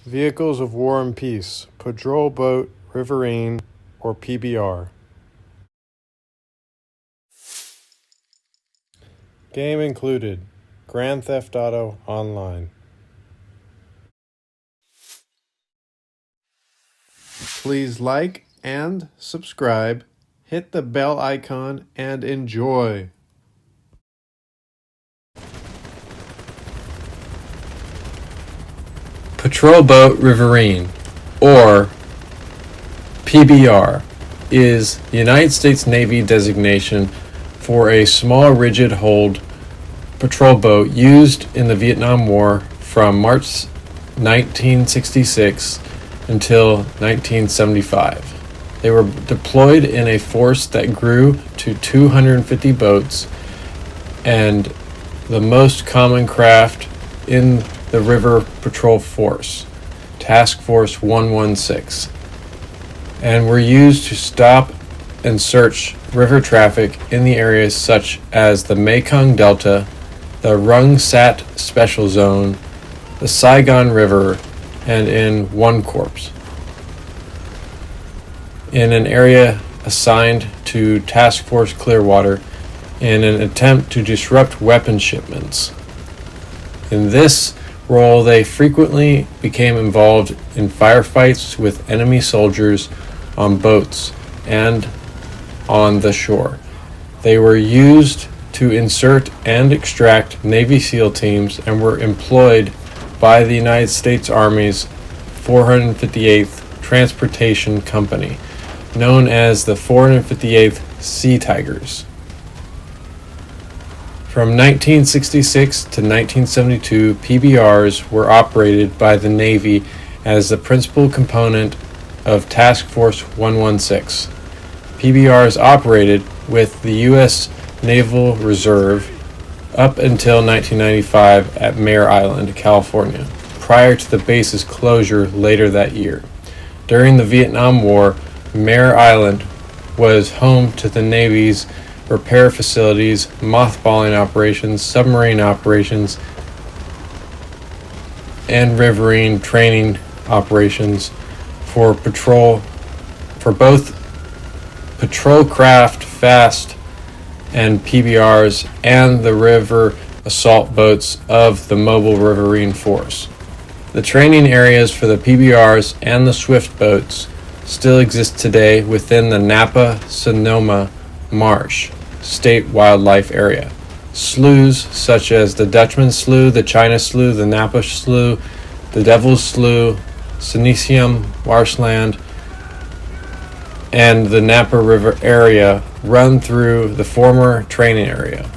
Vehicles of War and Peace, Patrol Boat, Riverine, or PBR. Game included, Grand Theft Auto Online. Please like and subscribe, hit the bell icon, and enjoy. Patrol Boat Riverine, or PBR, is the United States Navy designation for a small rigid-hulled patrol boat used in the Vietnam War from March 1966 until 1975. They were deployed in a force that grew to 250 boats, and the most common craft in the River Patrol Force, Task Force 116, and were used to stop and search river traffic in the areas such as the Mekong Delta, the Rung Sat Special Zone, the Saigon River, and in One Corps, in an area assigned to Task Force Clearwater in an attempt to disrupt weapon shipments. In this role, they frequently became involved in firefights with enemy soldiers on boats and on the shore. They were used to insert and extract Navy SEAL teams and were employed by the United States Army's 458th Transportation Company, known as the 458th Sea Tigers. From 1966 to 1972, PBRs were operated by the Navy as the principal component of Task Force 116. PBRs operated with the U.S. Naval Reserve up until 1995 at Mare Island, California, prior to the base's closure later that year. During the Vietnam War, Mare Island was home to the Navy's repair facilities, mothballing operations, submarine operations, and riverine training operations for both patrol craft fast and PBRs and the river assault boats of the mobile riverine force. The training areas for the PBRs and the swift boats still exist today within the Napa-Sonoma Marsh State Wildlife Area. Sloughs such as the Dutchman Slough, the China Slough, the Napa Slough, the Devil's Slough, Senecio Marshland, and the Napa River area run through the former training area.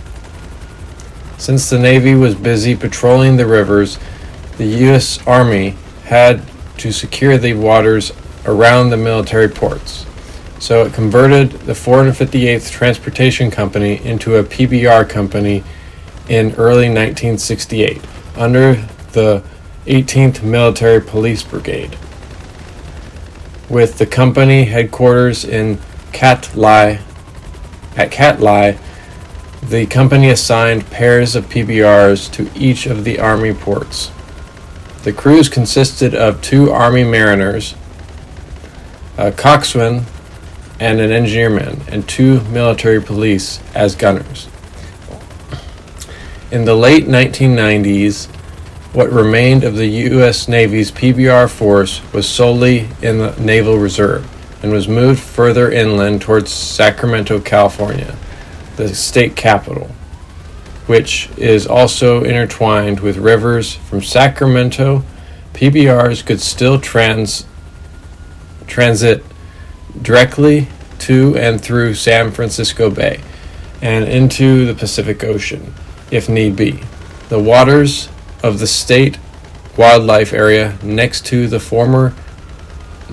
Since the Navy was busy patrolling the rivers, the U.S. Army had to secure the waters around the military ports. So it converted the 458th Transportation Company into a PBR company in early 1968 under the 18th Military Police Brigade, with the company headquarters in Cat Lai. At Cat Lai, the company assigned pairs of PBRs to each of the Army ports. The crews consisted of 2 Army mariners, a coxswain, and an engineerman, and 2 military police as gunners. In the late 1990s, what remained of the U.S. Navy's PBR force was solely in the Naval Reserve and was moved further inland towards Sacramento, California, the state capital, which is also intertwined with rivers. From Sacramento, PBRs could still transit directly to and through San Francisco Bay and into the Pacific Ocean, if need be. The waters of the state wildlife area next to the former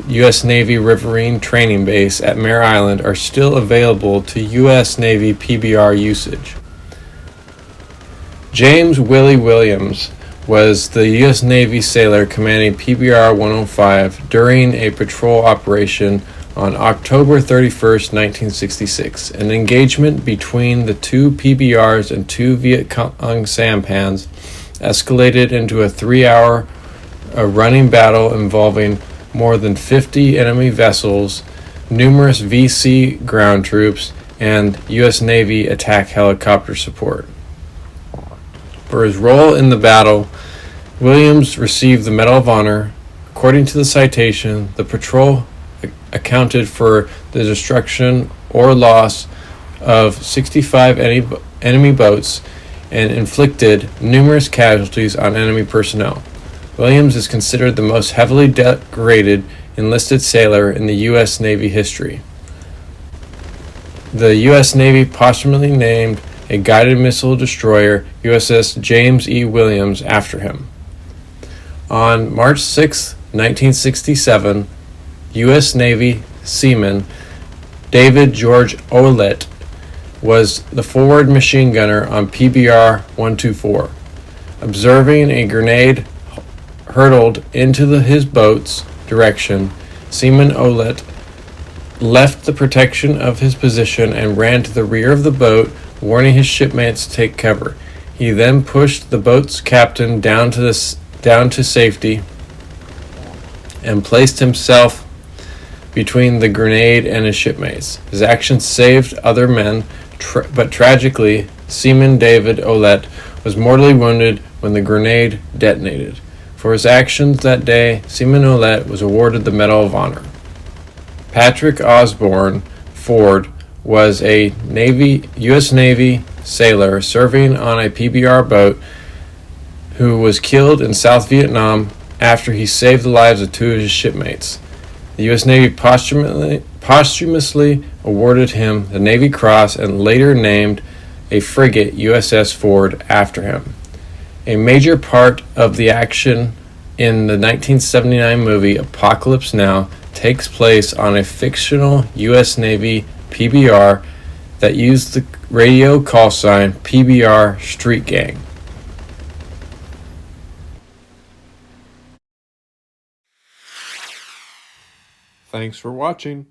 U.S. Navy Riverine training base at Mare Island are still available to U.S. Navy PBR usage. James Willie Williams was the U.S. Navy sailor commanding PBR 105 during a patrol operation on October 31st, 1966. An engagement between the 2 PBRs and 2 Viet Cong sampans escalated into a 3-hour a running battle involving more than 50 enemy vessels, numerous VC ground troops, and U.S. Navy attack helicopter support. For his role in the battle, Williams received the Medal of Honor. According to the citation, the patrol accounted for the destruction or loss of 65 enemy boats and inflicted numerous casualties on enemy personnel. Williams is considered the most heavily decorated enlisted sailor in the U.S. Navy history. The U.S. Navy posthumously named a guided missile destroyer USS James E. Williams after him. On March 6, 1967, U.S. Navy seaman David George Ouellette was the forward machine gunner on PBR 124. Observing a grenade hurtled into his boat's direction, Seaman Ouellette left the protection of his position and ran to the rear of the boat, warning his shipmates to take cover. He then pushed the boat's captain down to safety and placed himself between the grenade and his shipmates. His actions saved other men, but tragically, Seaman David Ouellette was mortally wounded when the grenade detonated. For his actions that day, Seaman Ouellette was awarded the Medal of Honor. Patrick Osborne Ford was a U.S. Navy sailor serving on a PBR boat who was killed in South Vietnam after he saved the lives of two of his shipmates. The U.S. Navy posthumously awarded him the Navy Cross and later named a frigate USS Ford after him. A major part of the action in the 1979 movie Apocalypse Now takes place on a fictional U.S. Navy PBR that used the radio call sign PBR Street Gang. Thanks for watching.